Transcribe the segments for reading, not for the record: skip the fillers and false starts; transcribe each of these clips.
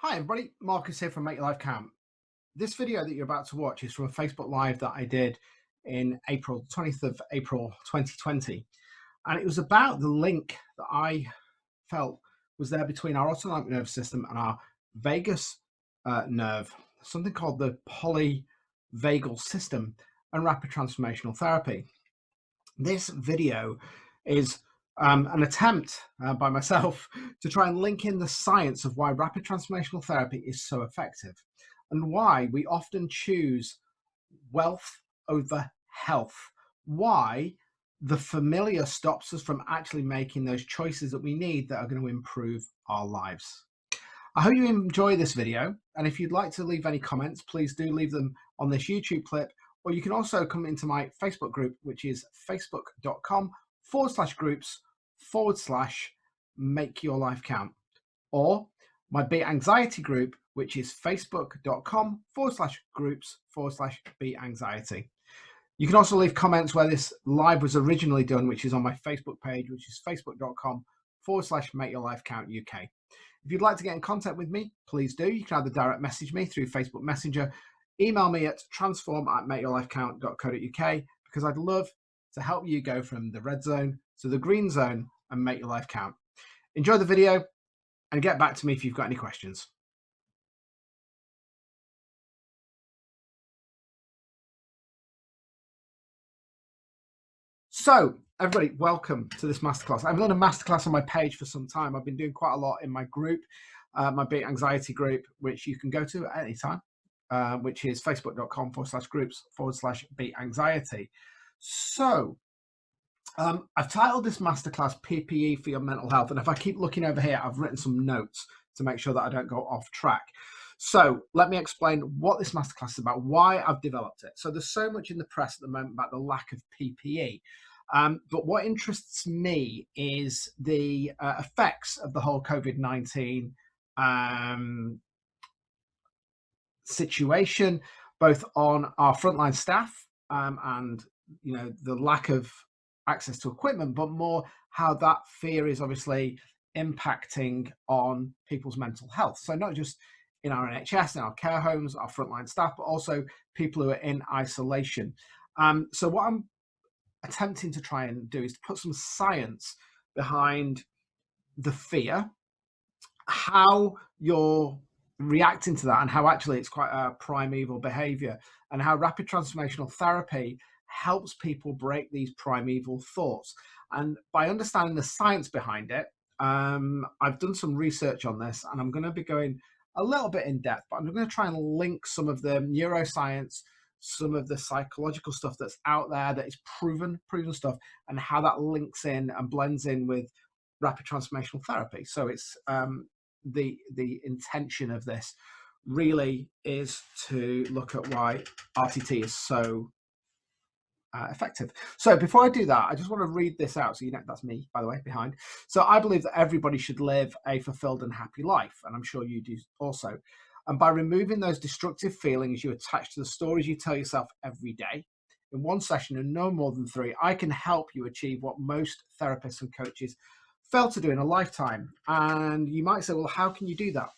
Hi everybody, Marcus here from Make Your Life Count. This video that you're about to watch is from a Facebook Live that I did in April, 20th of April 2020. And it was about the link that I felt was there between our autonomic nervous system and our vagus nerve, something called the Poly Vagal system and rapid transformational therapy. This video is an attempt by myself to try and link in the science of why rapid transformational therapy is so effective and why we often choose wealth over health, why the familiar stops us from actually making those choices that we need that are going to improve our lives. I hope you enjoy this video, and if you'd like to leave any comments, please do leave them on this YouTube clip, or you can also come into my Facebook group, which is facebook.com/groups/make your life count, or my Beat Anxiety group, which is facebook.com/groups/beat anxiety. You can also leave comments where this live was originally done, which is on my Facebook page, which is facebook.com/make your life count UK. If you'd like to get in contact with me, please do. You can either direct message me through Facebook Messenger, email me at transform@makeyourlifecount.co.uk, because I'd love to help you go from the red zone to the green zone and make your life count. Enjoy the video and get back to me if you've got any questions. So, everybody, welcome to this masterclass. I've done a masterclass on my page for some time. I've been doing quite a lot in my group, my Beat Anxiety group, which you can go to at any time, which is facebook.com/groups/beat anxiety. So, I've titled this masterclass PPE for your mental health. And if I keep looking over here, I've written some notes to make sure that I don't go off track. So let me explain what this masterclass is about, why I've developed it. So there's so much in the press at the moment about the lack of PPE. But what interests me is the effects of the whole COVID-19 situation, both on our frontline staff and the lack of access to equipment, but more how that fear is obviously impacting on people's mental health. So not just in our NHS, in our care homes, our frontline staff, but also people who are in isolation. So what I'm attempting to try and do is to put some science behind the fear, how you're reacting to that, and how actually it's quite a primeval behavior, and how rapid transformational therapy helps people break these primeval thoughts. And by understanding the science behind it, I've done some research on this, and I'm going to be going a little bit in depth, but I'm going to try and link some of the neuroscience, some of the psychological stuff that's out there that is proven stuff, and how that links in and blends in with rapid transformational therapy. So it's the intention of this really is to look at why RTT is so effective. So before I do that, I just want to read this out. So you know, that's me, by the way, behind. So I believe that everybody should live a fulfilled and happy life, and I'm sure you do also. And by removing those destructive feelings you attach to the stories you tell yourself every day, in one session and no more than 3, I can help you achieve what most therapists and coaches fail to do in a lifetime. And you might say, well, how can you do that?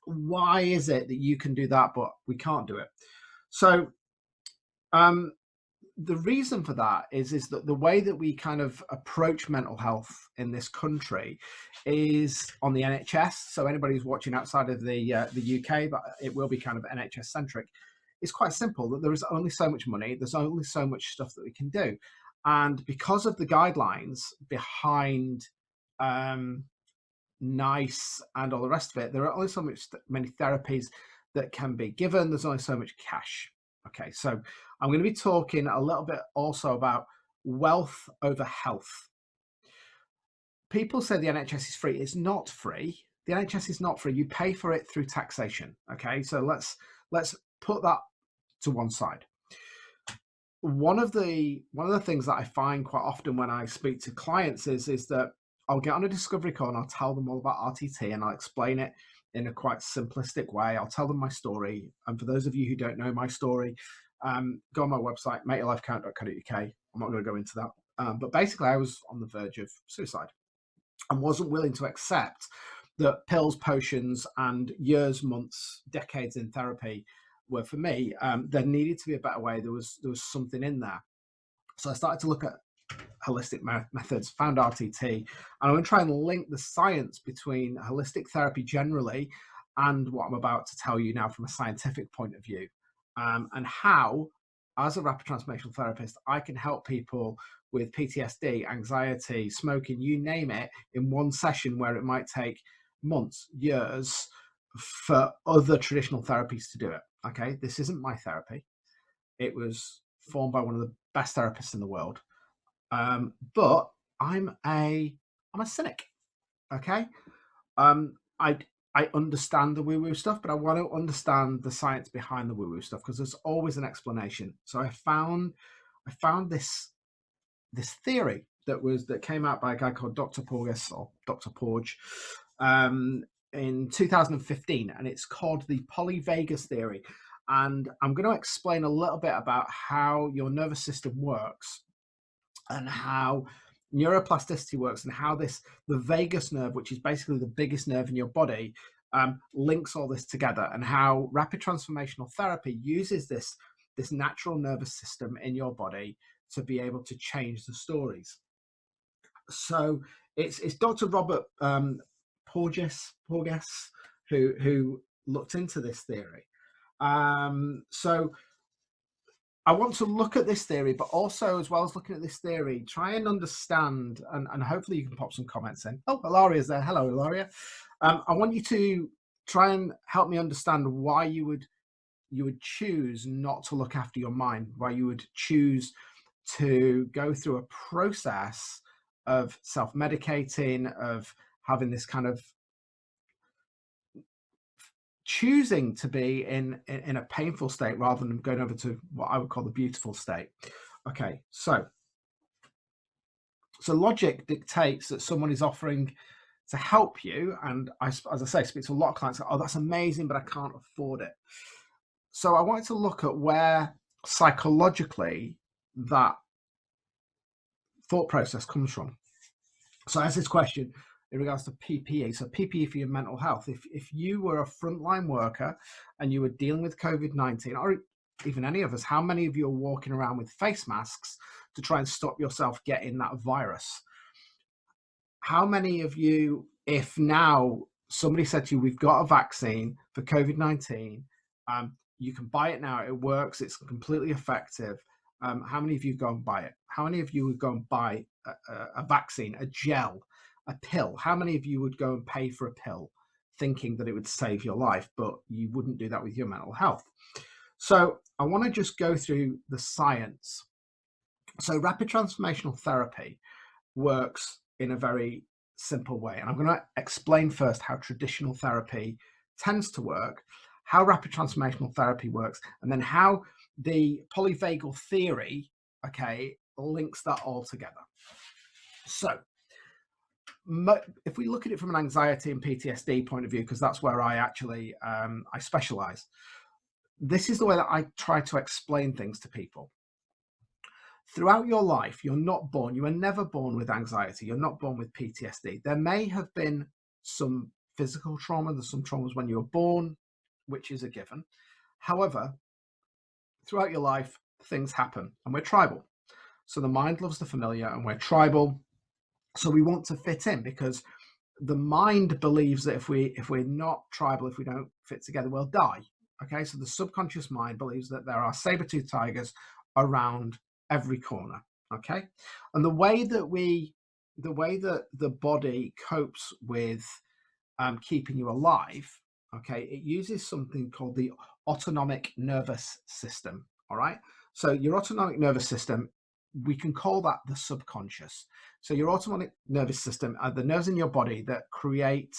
Why is it that you can do that, but we can't do it? So the reason for that is that the way that we kind of approach mental health in this country is on the NHS. So anybody who's watching outside of the UK, but it will be kind of NHS centric. It's quite simple that there is only so much money. There's only so much stuff that we can do. And because of the guidelines behind NICE and all the rest of it, there are only so many therapies that can be given. There's only so much cash. Okay, so I'm going to be talking a little bit also about wealth over health. People say the NHS is free. It's not free. The NHS is not free. You pay for it through taxation. Okay, so let's put that to one side. One of the things that I find quite often when I speak to clients is that I'll get on a discovery call and I'll tell them all about RTT, and I'll explain it in a quite simplistic way. I'll tell them my story. And for those of you who don't know my story, go on my website, makeyourlifecount.co.uk. I'm not going to go into that. But basically, I was on the verge of suicide and wasn't willing to accept that pills, potions, and years, months, decades in therapy were for me. There needed to be a better way. There was something in there. So I started to look at holistic methods, found RTT, and I'm going to try and link the science between holistic therapy generally and what I'm about to tell you now from a scientific point of view, and how, as a rapid transformational therapist, I can help people with PTSD, anxiety, smoking, you name it, in one session where it might take months, years for other traditional therapies to do it. Okay, this isn't my therapy. It was formed by one of the best therapists in the world. But I'm a cynic. Okay. I understand the woo-woo stuff, but I want to understand the science behind the woo-woo stuff, because there's always an explanation. So I found this theory that came out by a guy called Dr. Porges, or Dr. Porge, in 2015, and it's called the Poly Vagal Theory. And I'm going to explain a little bit about how your nervous system works and how neuroplasticity works, and how the vagus nerve, which is basically the biggest nerve in your body, links all this together, and how rapid transformational therapy uses this natural nervous system in your body to be able to change the stories. So it's Dr. Robert Porges who looked into this theory. So I want to look at this theory, but also, as well as looking at this theory, try and understand, and hopefully you can pop some comments in. Oh, Ilaria's there. Hello, Ilaria. I want you to try and help me understand why you would choose not to look after your mind, why you would choose to go through a process of self-medicating, of having this kind of choosing to be in a painful state rather than going over to what I would call the beautiful state. Okay, so logic dictates that someone is offering to help you, and as I say, speak to a lot of clients. Oh, that's amazing, but I can't afford it. So I wanted to look at where psychologically that thought process comes from. So as this question in regards to PPE, so PPE for your mental health, if you were a frontline worker and you were dealing with COVID-19, or even any of us, how many of you are walking around with face masks to try and stop yourself getting that virus? How many of you, if now somebody said to you, we've got a vaccine for COVID-19, you can buy it now, it works, it's completely effective, how many of you go and buy it? How many of you would go and buy a vaccine, a gel, a pill? How many of you would go and pay for a pill thinking that it would save your life, but you wouldn't do that with your mental health? So I want to just go through the science. So rapid transformational therapy works in a very simple way. And I'm going to explain first how traditional therapy tends to work, how rapid transformational therapy works, and then how the polyvagal theory, okay, links that all together. So if we look at it from an anxiety and PTSD point of view, because that's where I actually I specialize, this is the way that I try to explain things to people. Throughout your life, you were never born with anxiety. You're not born with PTSD. There may have been some physical trauma. There's some traumas when you were born, which is a given. However, throughout your life, things happen, and we're tribal. So the mind loves the familiar, and we're tribal. So we want to fit in, because the mind believes that if we're not tribal, if we don't fit together, we'll die. Okay, so the subconscious mind believes that there are saber-toothed tigers around every corner. Okay, and the way that the body copes with keeping you alive, okay, it uses something called the autonomic nervous system. All right, so your autonomic nervous system, we can call that the subconscious. So your autonomic nervous system are the nerves in your body that create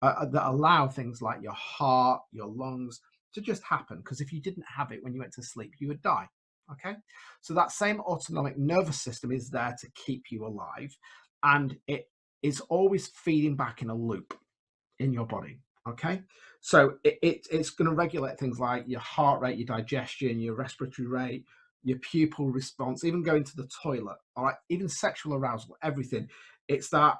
that allow things like your heart, your lungs to just happen, because if you didn't have it when you went to sleep, you would die. Okay, so that same autonomic nervous system is there to keep you alive, and it is always feeding back in a loop in your body. Okay, so it's going to regulate things like your heart rate, your digestion, your respiratory rate, your pupil response, even going to the toilet. All right, even sexual arousal, everything. It's that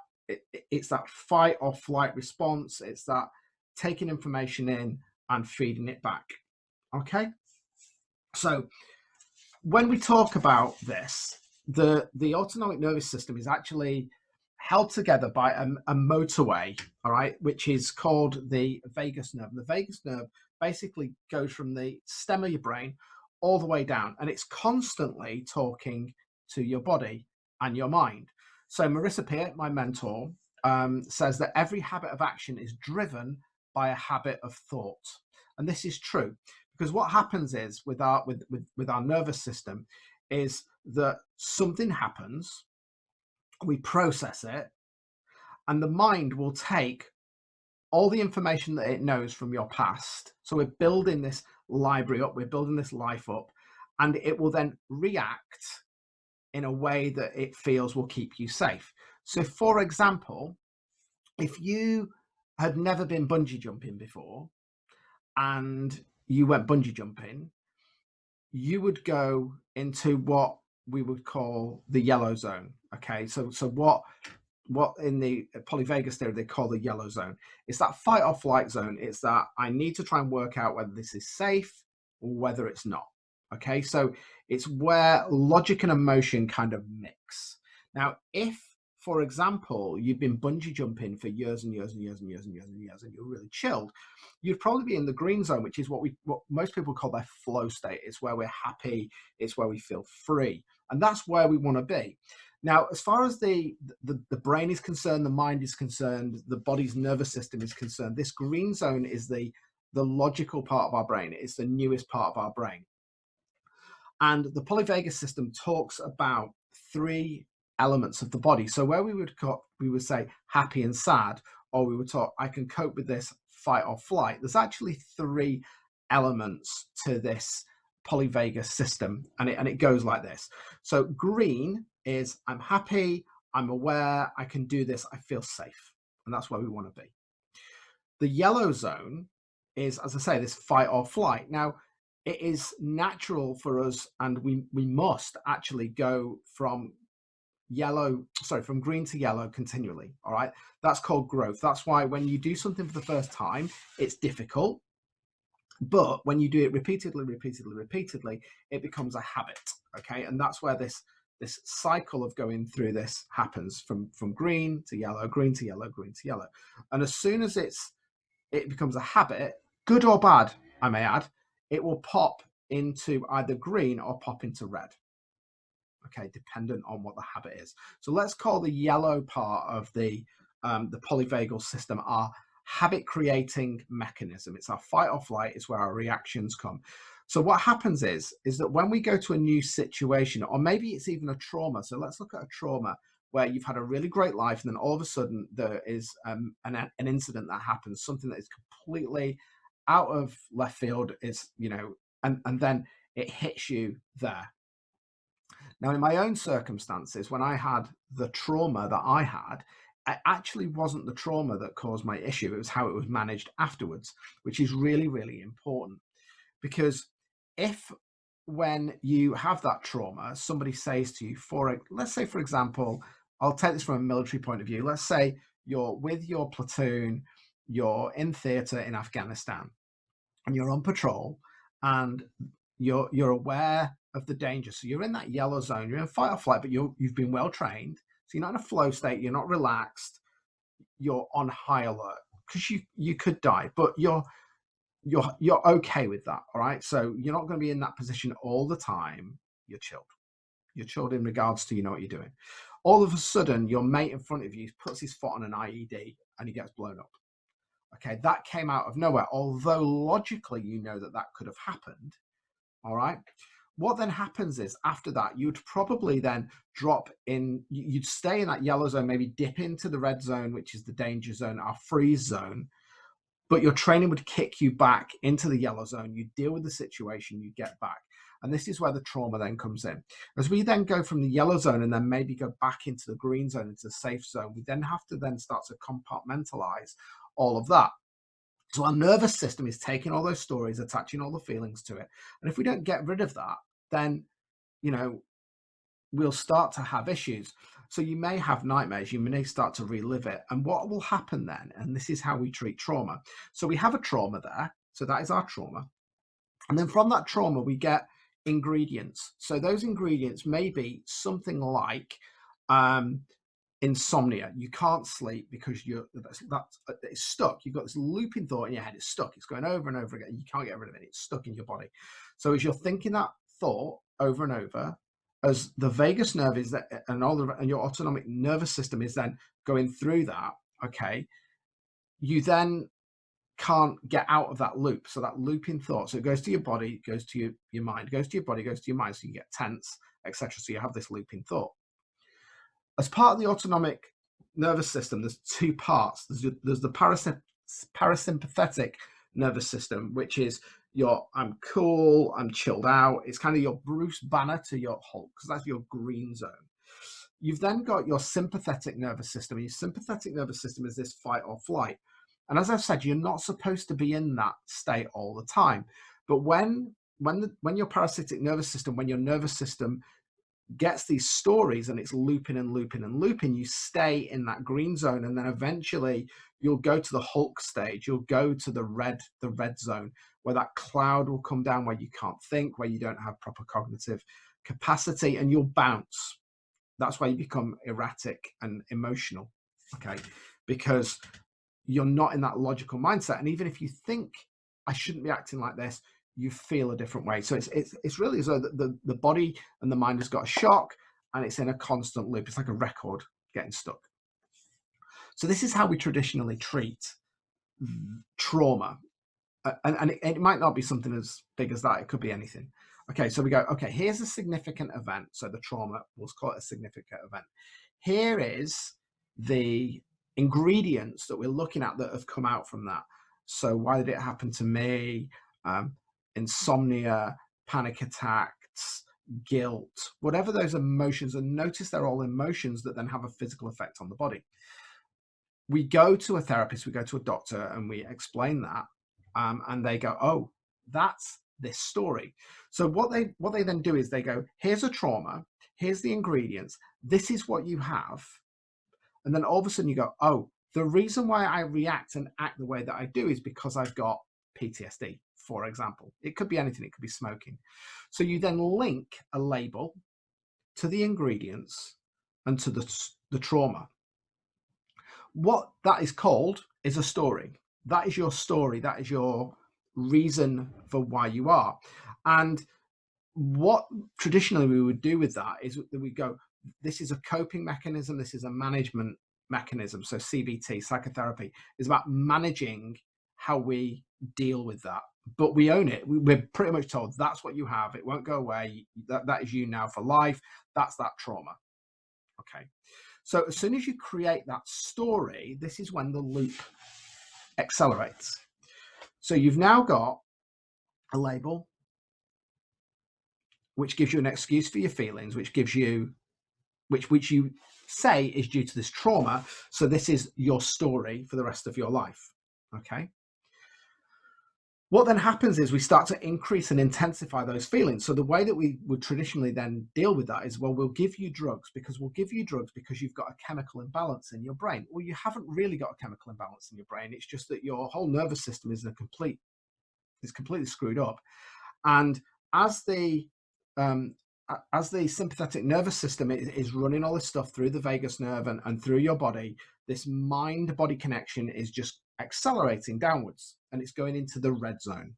it's that fight or flight response. It's that taking information in and feeding it back. Okay. So when we talk about this, the autonomic nervous system is actually held together by a motorway, all right, which is called the vagus nerve. And the vagus nerve basically goes from the stem of your brain all the way down, and it's constantly talking to your body and your mind. So Marissa Peer, my mentor, says that every habit of action is driven by a habit of thought. And this is true, because what happens is with our nervous system is that something happens, we process it, and the mind will take all the information that it knows from your past. So we're building this library up, we're building this life up, and it will then react in a way that it feels will keep you safe. So for example, if you had never been bungee jumping before and you went bungee jumping, you would go into what we would call the yellow zone. Okay, so what in the polyvagus theory they call the yellow zone. It's that fight or flight zone. It's that I need to try and work out whether this is safe or whether it's not. Okay, so it's where logic and emotion kind of mix. Now, if, for example, you've been bungee jumping for years and years and years and years and years and years, and you're really chilled, you'd probably be in the green zone, which is what most people call their flow state. It's where we're happy. It's where we feel free, and that's where we want to be. Now, as far as the brain is concerned, the mind is concerned, the body's nervous system is concerned, this green zone is the logical part of our brain. It's the newest part of our brain. And the polyvagus system talks about three elements of the body. So where we would say happy and sad, or we would talk, I can cope with this, fight or flight. There's actually three elements to this polyvagus system, and it goes like this. So green is I'm happy, I'm aware, I can do this, I feel safe, and that's where we want to be. The yellow zone is, as I say, this fight or flight. Now, it is natural for us, and we must actually go from green to yellow continually. All right, that's called growth. That's why when you do something for the first time, it's difficult. But when you do it repeatedly, it becomes a habit. Okay, and that's where this cycle of going through this happens from green to yellow, green to yellow, green to yellow. And as soon as it becomes a habit, good or bad, I may add, it will pop into either green or pop into red. Okay, dependent on what the habit is. So let's call the yellow part of the polyvagal system our habit creating mechanism. It's our fight or flight. It's where our reactions come. So what happens is that when we go to a new situation, or maybe it's even a trauma. So let's look at a trauma where you've had a really great life, and then all of a sudden there is an incident that happens, something that is completely out of left field, is, and then it hits you there. Now, in my own circumstances, when I had the trauma that I had, it actually wasn't the trauma that caused my issue. It was how it was managed afterwards, which is really, really important. Because if, when you have that trauma, somebody says to you, let's say, for example, I'll take this from a military point of view. Let's say you're with your platoon, you're in theater in Afghanistan, and you're on patrol, and you're aware of the danger. So you're in that yellow zone, you're in fight or flight, but you've been well trained. So you're not in a flow state, you're not relaxed, you're on high alert, because you could die, but you're okay with that. All right. So you're not going to be in that position all the time. You're chilled. You're chilled in regards to, you know what you're doing. All of a sudden, your mate in front of you puts his foot on an IED and he gets blown up. Okay, that came out of nowhere, although logically you know that could have happened. All right. What then happens is, after that, you'd probably then drop in, you'd stay in that yellow zone, maybe dip into the red zone, which is the danger zone, our freeze zone, but your training would kick you back into the yellow zone. You deal with the situation, you get back. And this is where the trauma then comes in. As we then go from the yellow zone and then maybe go back into the green zone, into the safe zone, we then have to then start to compartmentalize all of that. So our nervous system is taking all those stories, attaching all the feelings to it. And if we don't get rid of that, then, we'll start to have issues. So you may have nightmares, you may start to relive it. And what will happen then, and this is how we treat trauma. So we have a trauma there. So that is our trauma. And then from that trauma, we get ingredients. So those ingredients may be something like insomnia. You can't sleep because it's stuck. You've got this looping thought in your head. It's stuck. It's going over and over again. You can't get rid of it. It's stuck in your body. So as you're thinking that thought over and over, as the vagus nerve is that, and your autonomic nervous system is then going through that, okay, you then can't get out of that loop. So that looping thought, so it goes to your body, goes to your mind, goes to your body, goes to your mind, so you get tense, etc. So you have this looping thought. As part of the autonomic nervous system, there's two parts. There's the parasympathetic nervous system, which is I'm cool, I'm chilled out. It's kind of your Bruce Banner to your Hulk, because that's your green zone. You've then got your sympathetic nervous system. And your sympathetic nervous system is this fight or flight. And as I've said, you're not supposed to be in that state all the time. But when your parasitic nervous system, when your nervous system gets these stories and it's looping and looping and looping, you stay in that green zone, and then eventually you'll go to the Hulk stage. You'll go to the red zone, where that cloud will come down, where you can't think, where you don't have proper cognitive capacity, and you'll bounce. That's why you become erratic and emotional, okay? Because you're not in that logical mindset. And even if you think, I shouldn't be acting like this, you feel a different way. So it's really as though the body and the mind has got a shock, and it's in a constant loop. It's like a record getting stuck. So this is how we traditionally treat trauma. And it might not be something as big as that. It could be anything. Okay, so we go, okay, here's a significant event. So the trauma, we'll call it a significant event. Here is the ingredients that we're looking at that have come out from that. So why did it happen to me? Insomnia, panic attacks, guilt, whatever those emotions, and notice they're all emotions that then have a physical effect on the body. We go to a therapist, we go to a doctor, and we explain that, and they go, oh, that's this story. So what they then do is they go, here's a trauma, here's the ingredients, this is what you have. And then all of a sudden you go, oh, the reason why I react and act the way that I do is because I've got PTSD, for example. It could be anything. It could be smoking. So you then link a label to the ingredients and to the trauma. What that is called is a story. That is your story. That is your reason for why you are. And what traditionally we would do with that is that we go, this is a coping mechanism, this is a management mechanism. So CBT, psychotherapy, is about managing how we deal with that. But we own it. We're pretty much told that's what you have. It won't go away. That is you now for life. That's that trauma. Okay. So as soon as you create that story, this is when the loop accelerates. So you've now got a label, which gives you an excuse for your feelings, which gives you, which you say is due to this trauma. So this is your story for the rest of your life. Okay. What then happens is we start to increase and intensify those feelings. So the way that we would traditionally then deal with that is, well, we'll give you drugs because you've got a chemical imbalance in your brain. Well, you haven't really got a chemical imbalance in your brain. It's just that your whole nervous system is completely screwed up. And as the sympathetic nervous system is running all this stuff through the vagus nerve and through your body, this mind-body connection is just accelerating downwards, and it's going into the red zone.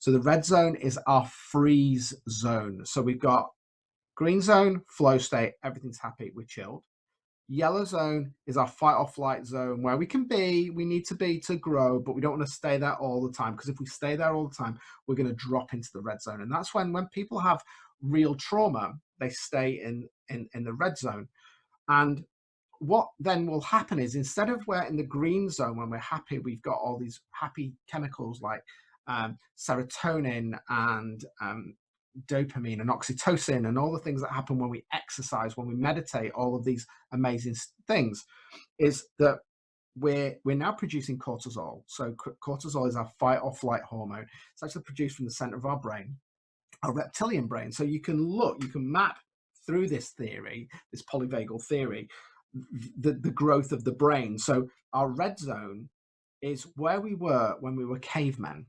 So the red zone is our freeze zone. So we've got green zone, flow state, everything's happy, we're chilled. Yellow zone is our fight or flight zone, where we need to be to grow, but we don't want to stay there all the time, because if we stay there all the time, we're going to drop into the red zone. And that's when people have real trauma, they stay in the red zone. And what then will happen is, instead of we're in the green zone when we're happy, we've got all these happy chemicals like serotonin and dopamine and oxytocin and all the things that happen when we exercise, when we meditate, all of these amazing things, is that we're now producing cortisol. So cortisol is our fight or flight hormone. It's actually produced from the center of our brain, our reptilian brain. So you can map through this theory, this polyvagal theory, the growth of the brain. So our red zone is where we were when we were cavemen.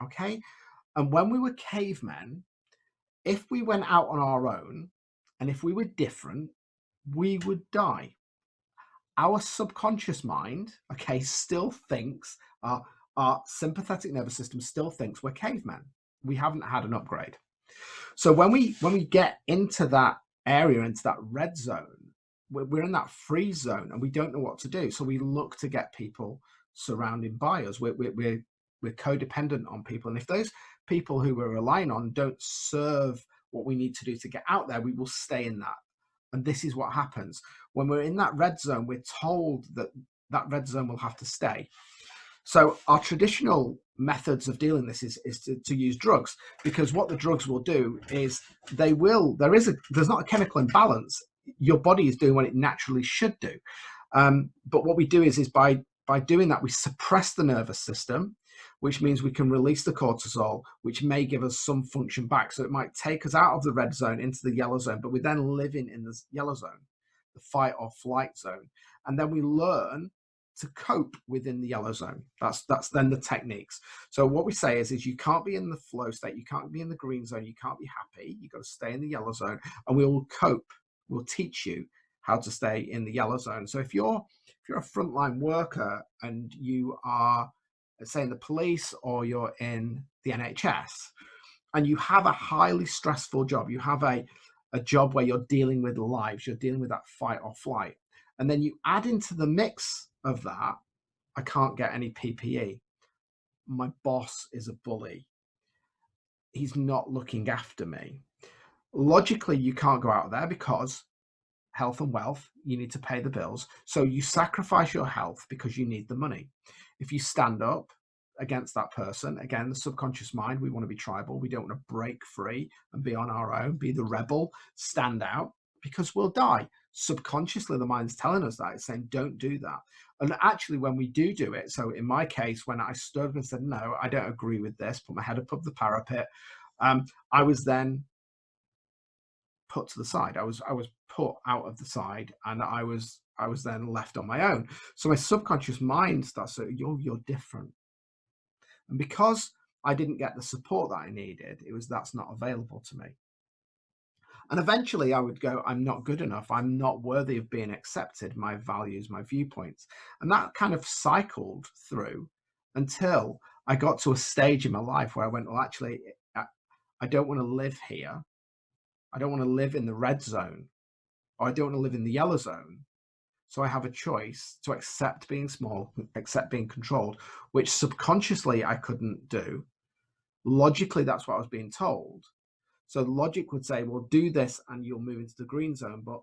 Okay. And when we were cavemen, if we went out on our own and if we were different, we would die. Our subconscious mind, okay, still thinks, our sympathetic nervous system still thinks we're cavemen. We haven't had an upgrade. So when we get into that area, into that red zone, we're in that freeze zone and we don't know what to do. So we look to get people surrounded by us. We're codependent on people. And if those people who we're relying on don't serve what we need to do to get out there, we will stay in that. And this is what happens. When we're in that red zone, we're told that that red zone will have to stay. So our traditional methods of dealing this is to use drugs, because what the drugs will do is there's not a chemical imbalance. Your body is doing what it naturally should do. But what we do is by doing that, we suppress the nervous system, which means we can release the cortisol, which may give us some function back. So it might take us out of the red zone into the yellow zone, but we're then living in the yellow zone, the fight or flight zone. And then we learn to cope within the yellow zone. That's then the techniques. So what we say is you can't be in the flow state, you can't be in the green zone, you can't be happy, you've got to stay in the yellow zone, and we will cope. We'll teach you how to stay in the yellow zone. So if you're a frontline worker and you are, say, in the police or you're in the NHS and you have a highly stressful job, you have a job where you're dealing with lives, you're dealing with that fight or flight, and then you add into the mix of that, I can't get any PPE, my boss is a bully, he's not looking after me. Logically, you can't go out there because health and wealth, you need to pay the bills. So you sacrifice your health because you need the money. If you stand up against that person, again, the subconscious mind, we want to be tribal. We don't want to break free and be on our own, be the rebel, stand out, because we'll die. Subconsciously, the mind's telling us that. It's saying, don't do that. And actually, when we do it, so in my case, when I stood up and said, no, I don't agree with this, put my head above the parapet, I was then put to the side. I was put out of the side, and I was then left on my own. So my subconscious mind starts saying, you're different. And because I didn't get the support that I needed, that's not available to me. And eventually I would go, I'm not good enough. I'm not worthy of being accepted, my values, my viewpoints. And that kind of cycled through until I got to a stage in my life where I went, well, actually, I don't want to live here. I don't want to live in the red zone, or I don't want to live in the yellow zone. So I have a choice to accept being small, accept being controlled, which subconsciously I couldn't do. Logically, that's what I was being told. So logic would say, well, do this and you'll move into the green zone. But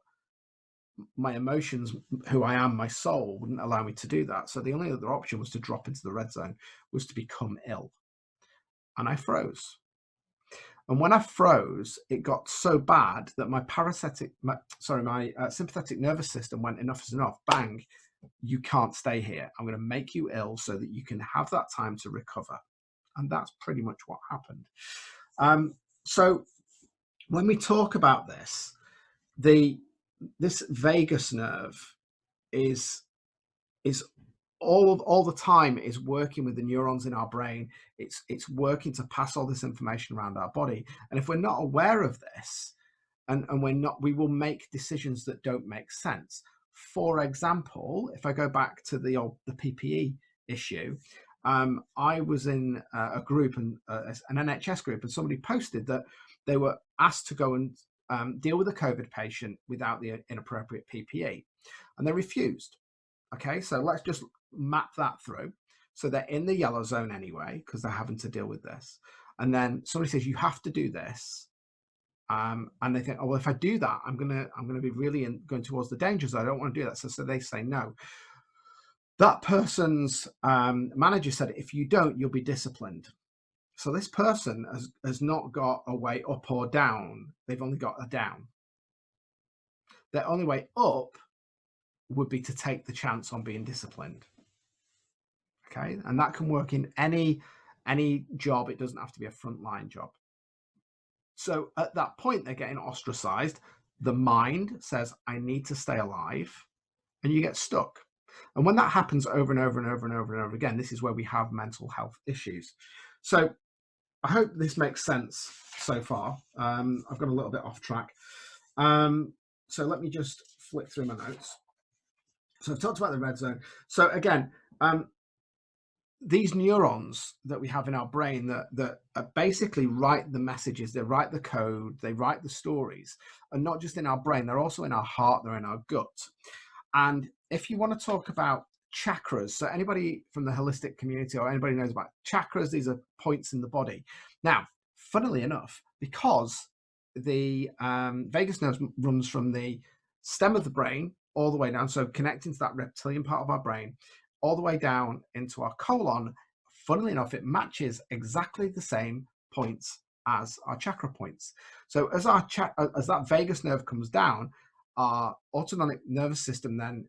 my emotions, who I am, my soul, wouldn't allow me to do that. So the only other option was to drop into the red zone, was to become ill. And I froze. And when I froze, it got so bad that my sympathetic nervous system went, enough is enough. Bang, you can't stay here. I'm going to make you ill so that you can have that time to recover. And that's pretty much what happened. So when we talk about this, this vagus nerve is all the time is working with the neurons in our brain. It's working to pass all this information around our body. And if we're not aware of this, and we will make decisions that don't make sense. For example, if I go back to the PPE issue, I was in a group, an NHS group, and somebody posted that they were asked to go and deal with a COVID patient without the inappropriate PPE, and they refused. Okay, so let's just map that through. So they're in the yellow zone anyway, because they're having to deal with this. And then somebody says, you have to do this. And they think, oh, well, if I do that, I'm gonna be really going towards the danger zone. I don't want to do that. So they say no. That person's manager said, if you don't, you'll be disciplined. So this person has not got a way up or down. They've only got a down. Their only way up would be to take the chance on being disciplined. Okay, and that can work in any job. It doesn't have to be a frontline job. So at that point, they're getting ostracized. the mind says, I need to stay alive, and you get stuck. And when that happens over and over and over and over and over again, this is where we have mental health issues. So I hope this makes sense so far. I've got a little bit off track. So let me just flick through my notes. So I've talked about the red zone. So again, these neurons that we have in our brain that basically write the messages, they write the code, they write the stories, and not just in our brain, they're also in our heart, they're in our gut. And if you want to talk about chakras, so anybody from the holistic community or anybody knows about chakras, these are points in the body. Now, funnily enough, because the vagus nerve runs from the stem of the brain all the way down, so connecting to that reptilian part of our brain, all the way down into our colon, funnily enough, it matches exactly the same points as our chakra points. So as that vagus nerve comes down, our autonomic nervous system then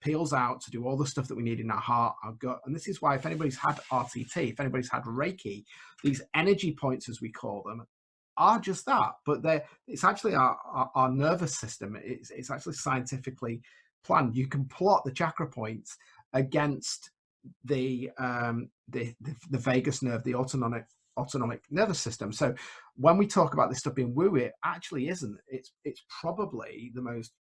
peels out to do all the stuff that we need in our heart, our gut. And this is why if anybody's had RTT, if anybody's had Reiki, these energy points, as we call them, are just that. But it's actually our nervous system. It's actually scientifically planned. You can plot the chakra points against the vagus nerve, the autonomic nervous system. So when we talk about this stuff being woo, it actually isn't. It's probably the most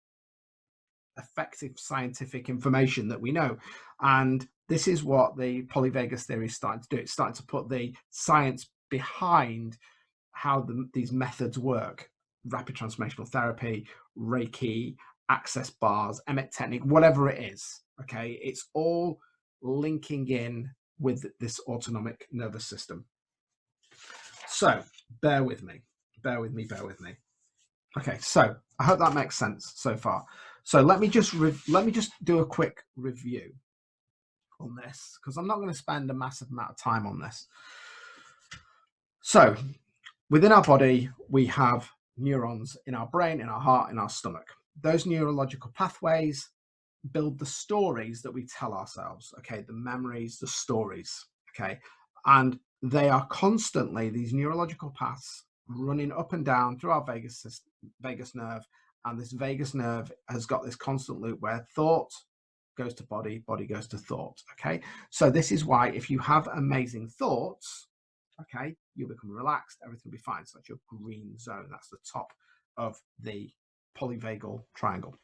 effective scientific information that we know. And this is what the Poly Vagal Theory is starting to do. It's starting to put the science behind how these methods work. Rapid transformational therapy, Reiki, access bars, Emmett technique, whatever it is. Okay, it's all linking in with this autonomic nervous system. So bear with me. Okay, so I hope that makes sense so far. So let me just do a quick review on this, because I'm not going to spend a massive amount of time on this. So within our body, we have neurons in our brain, in our heart, in our stomach. Those neurological pathways build the stories that we tell ourselves, okay, the memories, the stories, okay, and they are constantly, these neurological paths, running up and down through our vagus nerve, and this vagus nerve has got this constant loop where thought goes to body, body goes to thought, okay? So this is why if you have amazing thoughts, okay, you'll become relaxed, everything will be fine. So that's your green zone, that's the top of the polyvagal triangle.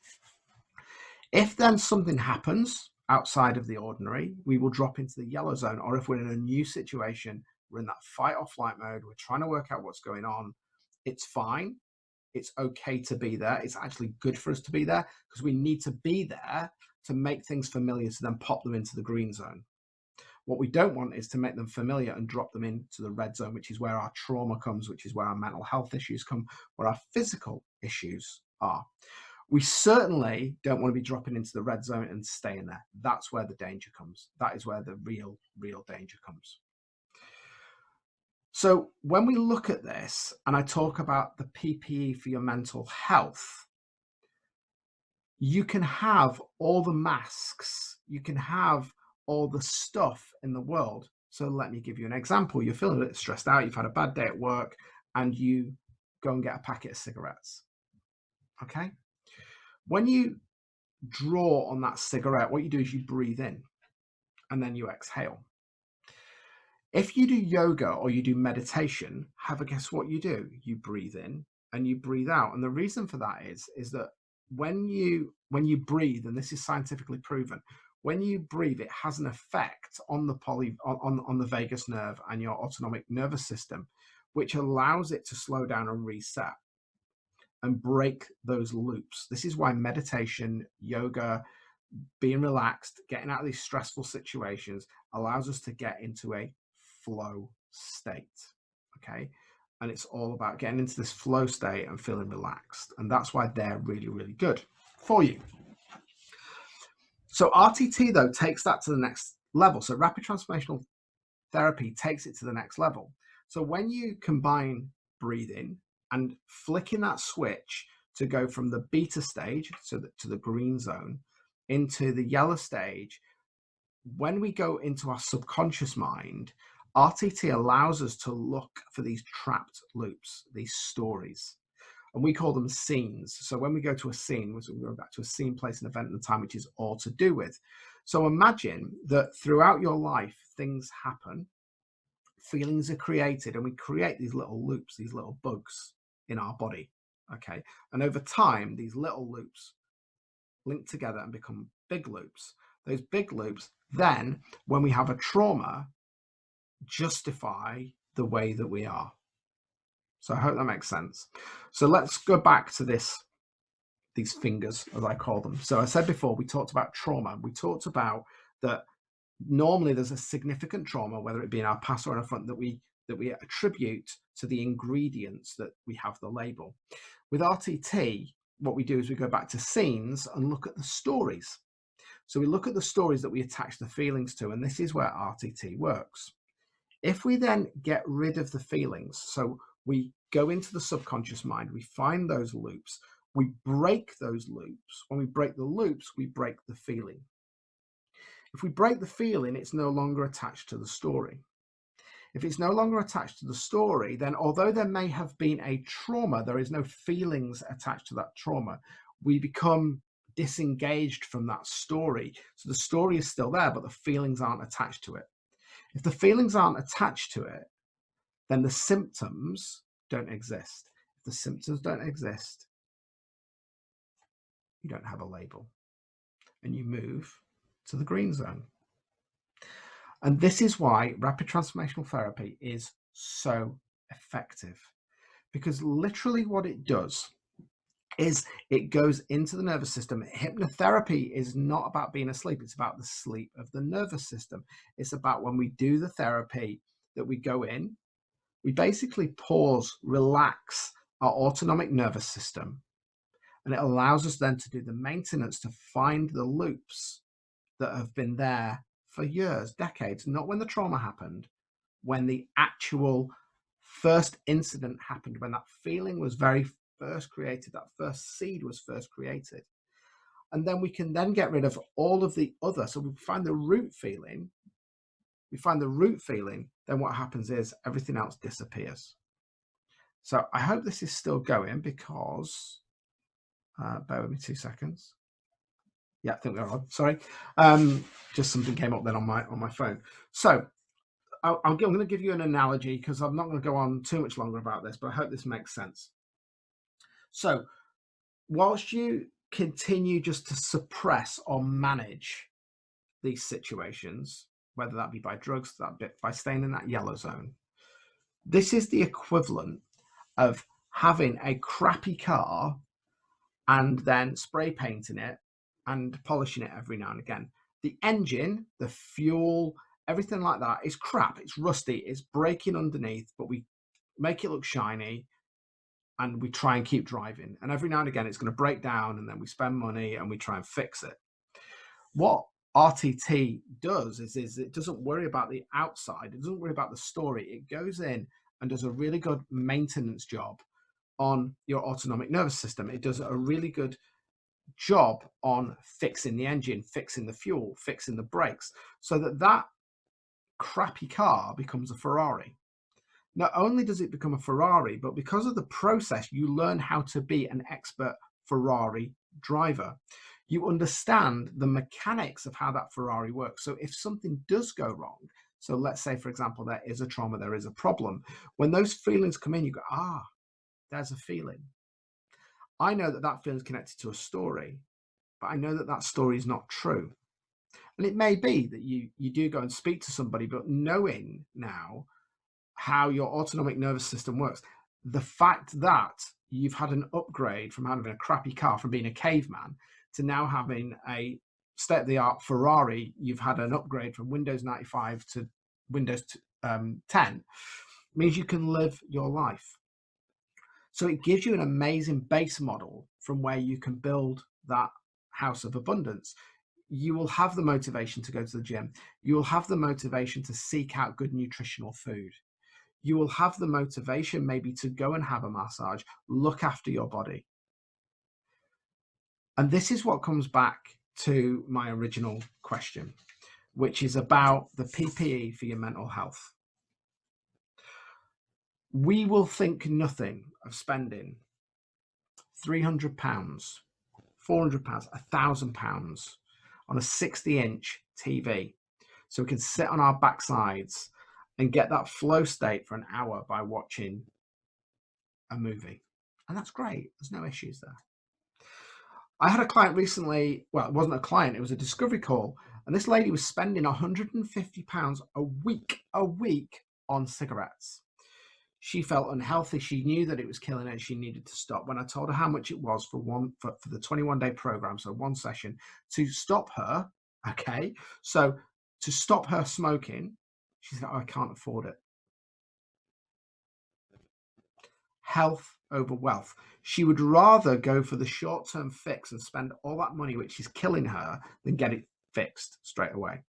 If then something happens outside of the ordinary, we will drop into the yellow zone. Or if we're in a new situation, we're in that fight or flight mode, we're trying to work out what's going on, it's fine. It's okay to be there. It's actually good for us to be there, because we need to be there to make things familiar, to then pop them into the green zone. What we don't want is to make them familiar and drop them into the red zone, which is where our trauma comes, which is where our mental health issues come, where our physical issues are. We certainly don't want to be dropping into the red zone and staying there. That's where the danger comes. That is where the real danger comes. So when we look at this and I talk about the PPE for your mental health, you can have all the masks, you can have all the stuff in the world. So let me give you an example. You're feeling a bit stressed out, you've had a bad day at work, and you go and get a packet of cigarettes. Okay? When you draw on that cigarette, what you do is you breathe in and then you exhale. If you do yoga or you do meditation, have a guess what you do? You breathe in and you breathe out. And the reason for that is that when you breathe, and this is scientifically proven, when you breathe, it has an effect on the vagus nerve and your autonomic nervous system, which allows it to slow down and reset and break those loops. This is why meditation, yoga, being relaxed, getting out of these stressful situations allows us to get into a flow state, okay? And it's all about getting into this flow state and feeling relaxed. And that's why they're really, really good for you. So RTT, though, takes that to the next level. So rapid transformational therapy takes it to the next level. So when you combine breathing and flicking that switch to go from the beta stage, to the green zone, into the yellow stage, when we go into our subconscious mind, RTT allows us to look for these trapped loops, these stories. and we call them scenes. So when we go to a scene, we're going back to a scene, place, and event, and time, which is all to do with. So imagine that throughout your life, things happen, feelings are created, and we create these little loops, these little bugs in our body. Okay. And over time, these little loops link together and become big loops. Those big loops, then, when we have a trauma, justify the way that we are. So I hope that makes sense. So let's go back to these fingers, as I call them. So I said before, we talked about trauma. We talked about that normally there's a significant trauma, whether it be in our past or in our front, that we attribute to the ingredients that we have the label. With RTT, what we do is we go back to scenes and look at the stories. So we look at the stories that we attach the feelings to, and this is where RTT works. If we then get rid of the feelings, so we go into the subconscious mind, we find those loops, we break those loops. When we break the loops, we break the feeling. If we break the feeling, it's no longer attached to the story. If it's no longer attached to the story, then although there may have been a trauma, there is no feelings attached to that trauma. We become disengaged from that story. So the story is still there, but the feelings aren't attached to it. If the feelings aren't attached to it, then the symptoms don't exist. If the symptoms don't exist, you don't have a label, and you move to the green zone. And this is why rapid transformational therapy is so effective, because literally what it does is it goes into the nervous system. Hypnotherapy is not about being asleep. It's about the sleep of the nervous system. It's about when we do the therapy that we go in, we basically pause, relax our autonomic nervous system, and it allows us then to do the maintenance to find the loops that have been there for years, decades, not when the trauma happened, when the actual first incident happened, when that feeling was very first created, that first seed was first created. And then we can then get rid of all of the other. So we find the root feeling, then what happens is everything else disappears. So I hope this is still going, because, bear with me 2 seconds. Yeah, I think we're on. Sorry. Just something came up then on my phone. So I'm going to give you an analogy, because I'm not going to go on too much longer about this, but I hope this makes sense. So whilst you continue just to suppress or manage these situations, whether that be by drugs, that bit by staying in that yellow zone, this is the equivalent of having a crappy car and then spray painting it and polishing it every now and again. The engine, the fuel, everything like that is crap. It's rusty. It's breaking underneath, but we make it look shiny and we try and keep driving. And every now and again, it's going to break down, and then we spend money and we try and fix it. What RTT does is it doesn't worry about the outside. It doesn't worry about the story. It goes in and does a really good maintenance job on your autonomic nervous system. It does a really good job on fixing the engine, fixing the fuel, fixing the brakes, so that crappy car becomes a Ferrari. Not only does it become a Ferrari, but because of the process, you learn how to be an expert Ferrari driver. You understand the mechanics of how that Ferrari works. So if something does go wrong, so let's say, for example, there is a trauma, there is a problem, when those feelings come in, you go, there's a feeling. I know that feeling is connected to a story, but I know that story is not true. And it may be that you do go and speak to somebody, but knowing now how your autonomic nervous system works, the fact that you've had an upgrade from having a crappy car, from being a caveman to now having a state-of-the-art Ferrari, you've had an upgrade from Windows 95 to Windows 10, means you can live your life. So it gives you an amazing base model from where you can build that house of abundance. You will have the motivation to go to the gym. You will have the motivation to seek out good nutritional food. You will have the motivation maybe to go and have a massage, look after your body. And this is what comes back to my original question, which is about the PPE for your mental health. We will think nothing of spending £300, £400, £1,000 on a 60-inch TV, so we can sit on our backsides and get that flow state for an hour by watching a movie. And that's great. There's no issues there. I had a client recently, well, it wasn't a client, it was a discovery call, and this lady was spending £150 a week on cigarettes. She felt unhealthy. She knew that it was killing her and she needed to stop. When I told her how much it was for the 21-day program, so one session, to stop her, okay, so to stop her smoking, she said, oh, I can't afford it. Health over wealth. She would rather go for the short-term fix and spend all that money, which is killing her, than get it fixed straight away.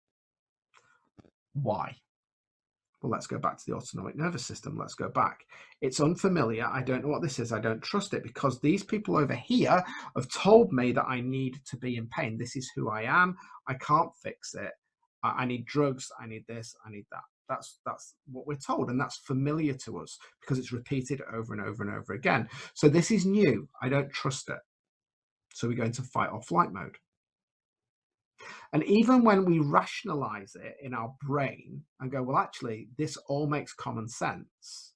Why? Well, let's go back to the autonomic nervous system. Let's go back. It's unfamiliar. I don't know what this is. I don't trust it because these people over here have told me that I need to be in pain. This is who I am. I can't fix it. I need drugs. I need this. I need that. That's what we're told, and that's familiar to us because it's repeated over and over and over again. So this is new. I don't trust it. So we go into fight or flight mode. And even when we rationalize it in our brain and go, well, actually, this all makes common sense,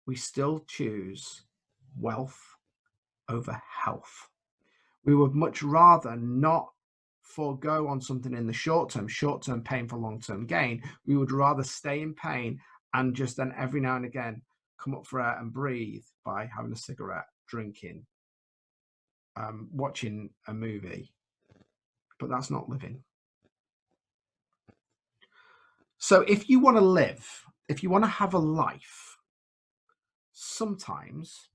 we still choose wealth over health. We would much rather not forego on something in the short term pain for long-term gain. We would rather stay in pain and just then every now and again come up for air and breathe by having a cigarette, drinking, watching a movie. But that's not living. So if you want to live, if you want to have a life, sometimes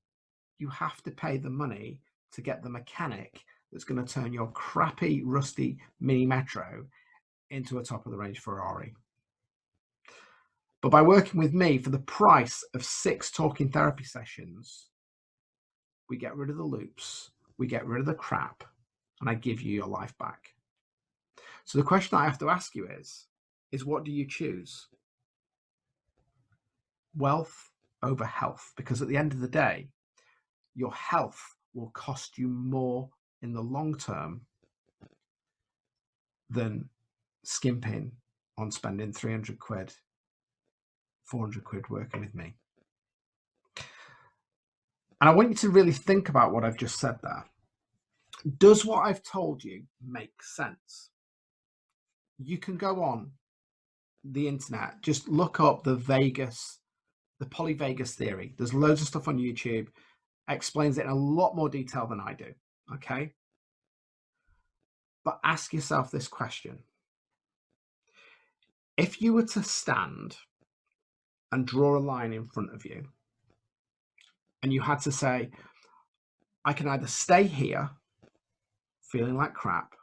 you have to pay the money to get the mechanic that's going to turn your crappy, rusty mini Metro into a top-of-the-range Ferrari. But by working with me for the price of 6 talking therapy sessions, we get rid of the loops, we get rid of the crap, and I give you your life back. So the question I have to ask you is what do you choose? Wealth over health, because at the end of the day, your health will cost you more in the long term than skimping on spending 300 quid, 400 quid working with me. And I want you to really think about what I've just said there. Does what I've told you make sense? You can go on the internet, just look up the Poly Vagal Theory. There's loads of stuff on YouTube, explains it in a lot more detail than I do, okay? But ask yourself this question. If you were to stand and draw a line in front of you, and you had to say, I can either stay here feeling like crap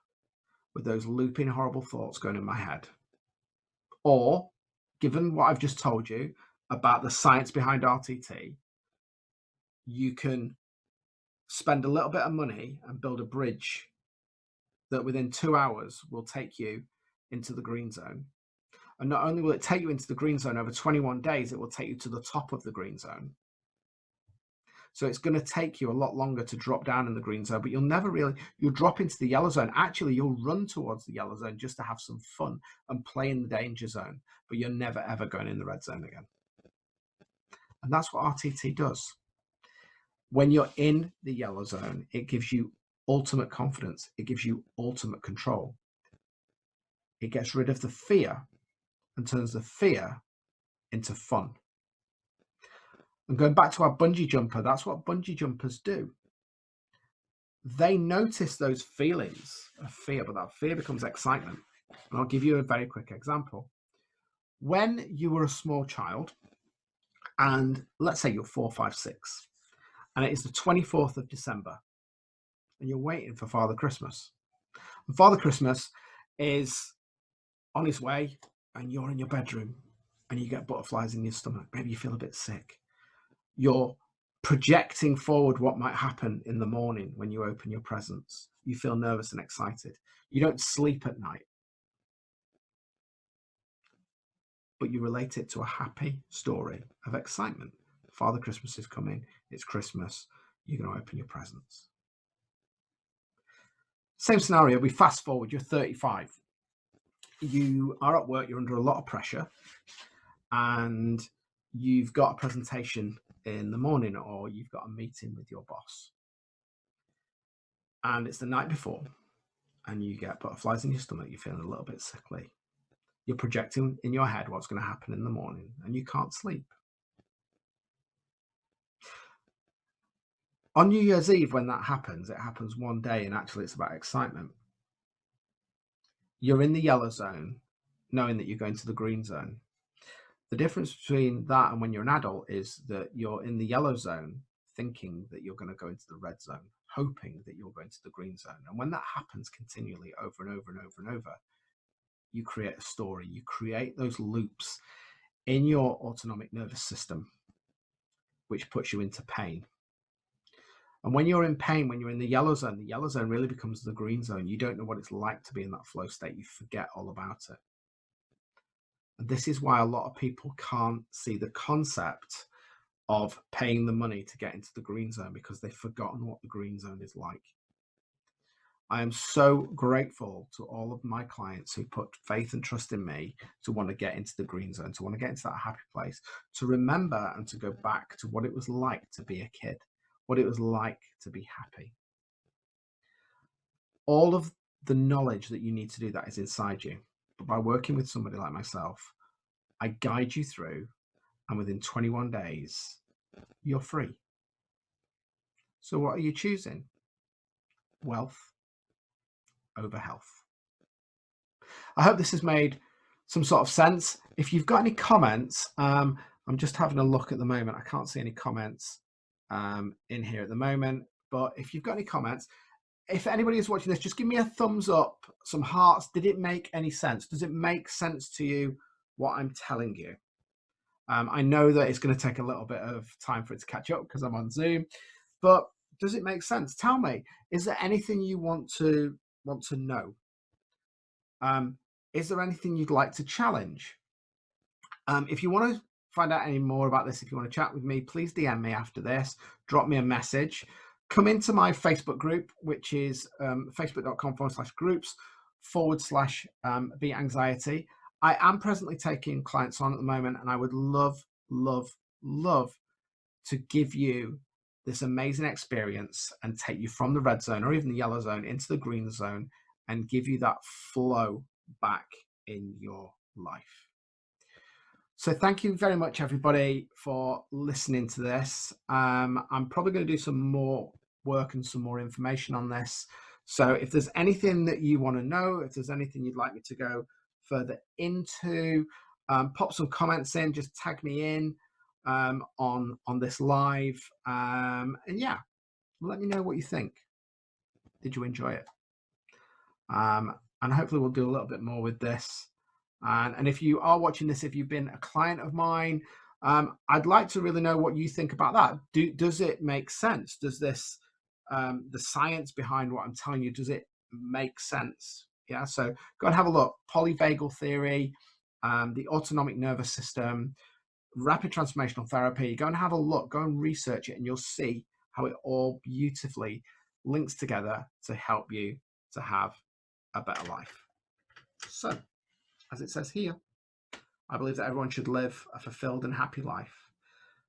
with those looping horrible thoughts going in my head, or given what I've just told you about the science behind RTT, you can spend a little bit of money and build a bridge that within 2 hours will take you into the green zone. And not only will it take you into the green zone over 21 days, it will take you to the top of the green zone. So it's going to take you a lot longer to drop down in the green zone, but you'll drop into the yellow zone. Actually, you'll run towards the yellow zone just to have some fun and play in the danger zone, but you're never, ever going in the red zone again. And that's what RTT does. When you're in the yellow zone, it gives you ultimate confidence. It gives you ultimate control. It gets rid of the fear and turns the fear into fun. And going back to our bungee jumper, that's what bungee jumpers do. They notice those feelings of fear, but that fear becomes excitement. And I'll give you a very quick example. When you were a small child, and let's say you're 4, 5, 6, and it is the 24th of December, and you're waiting for Father Christmas. And Father Christmas is on his way, and you're in your bedroom, and you get butterflies in your stomach. Maybe you feel a bit sick. You're projecting forward what might happen in the morning when you open your presents. You feel nervous and excited. You don't sleep at night, but you relate it to a happy story of excitement. Father Christmas is coming. It's Christmas. you're going to open your presents. Same scenario, we fast forward, you're 35. You are at work, you're under a lot of pressure, and you've got a presentation in the morning, or you've got a meeting with your boss. And it's the night before, and you get butterflies in your stomach, you're feeling a little bit sickly. You're projecting in your head what's going to happen in the morning, and you can't sleep. On New Year's Eve, when that happens, it happens one day, and actually it's about excitement. You're in the yellow zone, knowing that you're going to the green zone. The difference between that and when you're an adult is that you're in the yellow zone, thinking that you're going to go into the red zone, hoping that you're going to the green zone. And when that happens continually over and over and over and over, you create a story. You create those loops in your autonomic nervous system, which puts you into pain. And when you're in pain, when you're in the yellow zone really becomes the green zone. You don't know what it's like to be in that flow state. You forget all about it. And this is why a lot of people can't see the concept of paying the money to get into the green zone, because they've forgotten what the green zone is like. I am so grateful to all of my clients who put faith and trust in me to want to get into the green zone, to want to get into that happy place, to remember and to go back to what it was like to be a kid, what it was like to be happy. All of the knowledge that you need to do that is inside you. But by working with somebody like myself, I guide you through, and within 21 days, you're free. So what are you choosing? Wealth over health. I hope this has made some sort of sense. If you've got any comments, I'm just having a look at the moment. I can't see any comments in here at the moment, but if you've got any comments, if anybody is watching this, just give me a thumbs up, some hearts. Did it make any sense? Does it make sense to you what I'm telling you? I know that it's going to take a little bit of time for it to catch up because I'm on Zoom, but does it make sense? Tell me, is there anything you want to know? Is there anything you'd like to challenge? If you want to find out any more about this, if you want to chat with me, please DM me after this, drop me a message, come into my Facebook group, which is facebook.com/groups/Beat Anxiety. I am presently taking clients on at the moment, and I would love to give you this amazing experience and take you from the red zone or even the yellow zone into the green zone and give you that flow back in your life. So thank you very much, everybody, for listening to this. I'm probably going to do some more work and some more information on this. So if there's anything that you want to know, if there's anything you'd like me to go further into, pop some comments in, just tag me in on this live. And yeah, let me know what you think. Did you enjoy it? And hopefully we'll do a little bit more with this. And if you are watching this, if you've been a client of mine, I'd like to really know what you think about that. Does it make sense? Does this, the science behind what I'm telling you, does it make sense? Yeah, so go and have a look. Poly Vagal Theory, the autonomic nervous system, rapid transformational therapy. Go and have a look, go and research it, and you'll see how it all beautifully links together to help you to have a better life. So, as it says here, I believe that everyone should live a fulfilled and happy life.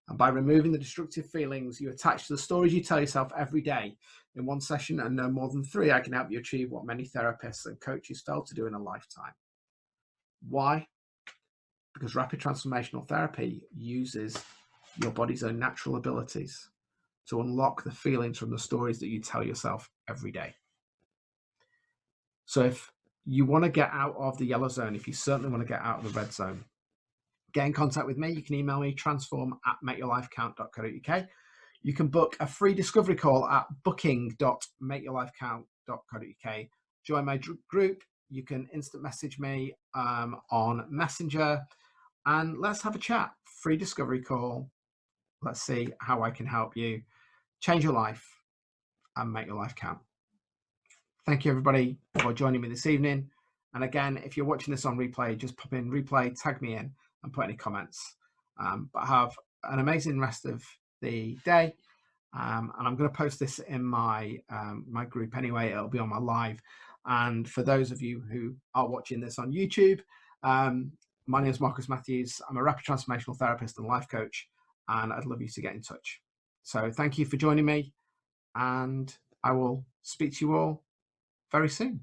And by removing the destructive feelings you attach to the stories you tell yourself every day, in one session and no more than 3, I can help you achieve what many therapists and coaches fail to do in a lifetime. Why? Because rapid transformational therapy uses your body's own natural abilities to unlock the feelings from the stories that you tell yourself every day. So if you want to get out of the yellow zone, if you certainly want to get out of the red zone, get in contact with me. You can email me, transform@makeyourlifecount.co.uk. You can book a free discovery call at booking.makeyourlifecount.co.uk. Join my group. You can instant message me on Messenger, and let's have a chat. Free discovery call. Let's see how I can help you change your life and make your life count. Thank you, everybody, for joining me this evening. And again, if you're watching this on replay, just pop in replay, tag me in, and put any comments. But have an amazing rest of the day, And I'm going to post this in my my group anyway. It'll be on my live. And for those of you who are watching this on YouTube, my name is Marcus Matthews. I'm a rapid transformational therapist and life coach, and I'd love you to get in touch. So thank you for joining me, and I will speak to you all very soon.